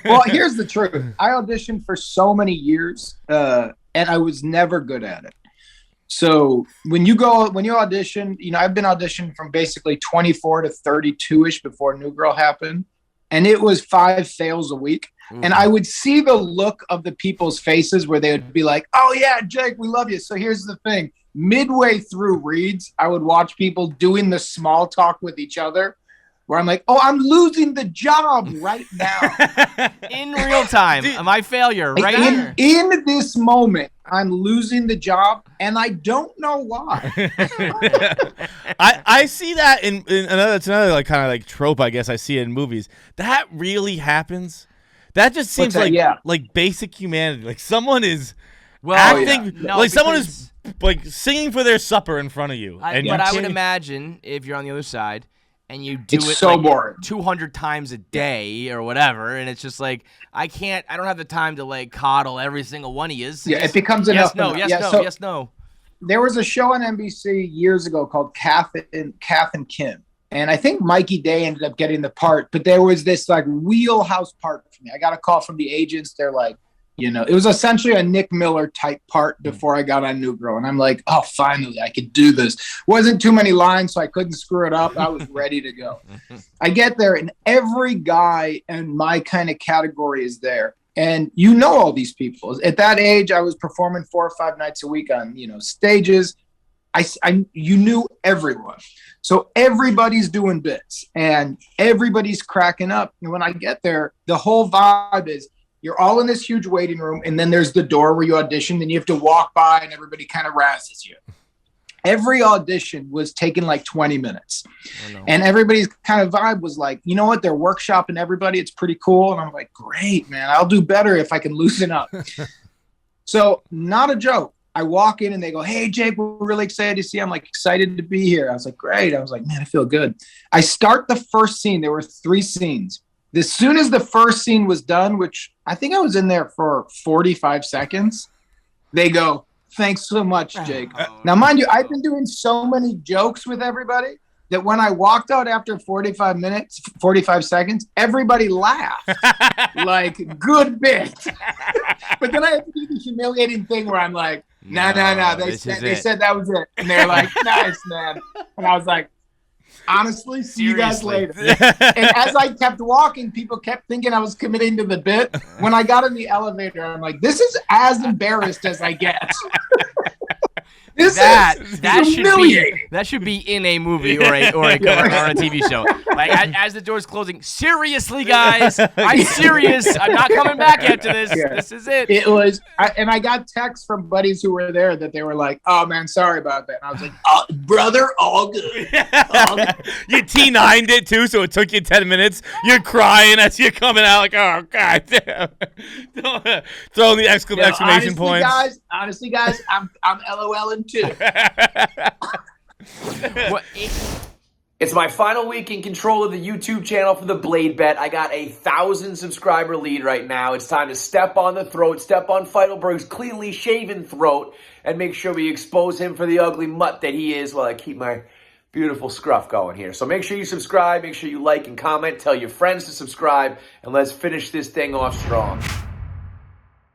Well, here's the truth. I auditioned for so many years, and I was never good at it. So when you audition, I've been auditioning from basically 24 to 32-ish before New Girl happened. And it was 5 fails a week. And I would see the look of the people's faces where they would be like, oh yeah, Jake, we love you. So here's the thing. Midway through reads, I would watch people doing the small talk with each other where I'm like, oh, I'm losing the job right now. In real time. My failure right here. In this moment, I'm losing the job, and I don't know why. I see that in another like kind of like trope, I guess I see it in movies. That really happens. That just seems like basic humanity. Like someone is acting like someone is like singing for their supper in front of you. But I would imagine if you're on the other side and you do it's so boring 200 times a day or whatever, and it's just like I don't have the time to like coddle every single one of you. It becomes enough. Yes, no. There was a show on NBC years ago called Kath and Kim. And I think Mikey Day ended up getting the part, but there was this like wheelhouse part for me. I got a call from the agents. They're like, it was essentially a Nick Miller type part before I got on New Girl. And I'm like, oh, finally, I could do this. Wasn't too many lines, so I couldn't screw it up. I was ready to go. I get there, and every guy in my kind of category is there. And all these people. At that age, I was performing 4 or 5 nights a week on, stages. You knew everyone. So everybody's doing bits, and everybody's cracking up. And when I get there, the whole vibe is, you're all in this huge waiting room, and then there's the door where you audition, and you have to walk by, and everybody kind of razzes you. Every audition was taking like 20 minutes. Oh, no. And everybody's kind of vibe was like, you know what? They're workshopping everybody. It's pretty cool. And I'm like, great, man. I'll do better if I can loosen up. So not a joke. I walk in and they go, hey, Jake, we're really excited to see you. I'm like, excited to be here. I was like, great. I was like, man, I feel good. I start the first scene. There were 3 scenes. As soon as the first scene was done, which I think I was in there for 45 seconds, they go, thanks so much, Jake. Now, mind you, I've been doing so many jokes with everybody that when I walked out after 45 seconds, everybody laughed. Like, good bit. But then I had to do the humiliating thing where I'm like, no. They said that was it. And they're like, nice, man. And I was like, honestly, see you guys later. And as I kept walking, people kept thinking I was committing to the bit. When I got in the elevator, I'm like, this is as embarrassed as I get. That should be in a movie or a TV show. Like as the door's closing, seriously, guys, I'm serious. I'm not coming back after this. Yeah. This is it. It was, and I got texts from buddies who were there that they were like, "Oh man, sorry about that." And I was like, "Brother, all good." All good. You T9'd it too, so it took you 10 minutes. You're crying as you're coming out, like, "Oh god damn!" Throwing the exclamation points. Honestly, guys, I'm LOLing too. It's my final week in control of the YouTube channel for the Blade Bet. I got a 1,000 subscriber lead right now. It's time to step on the throat, step on Feidelberg's cleanly shaven throat, and make sure we expose him for the ugly mutt that he is while I keep my beautiful scruff going here. So make sure you subscribe, make sure you like and comment, tell your friends to subscribe, and let's finish this thing off strong.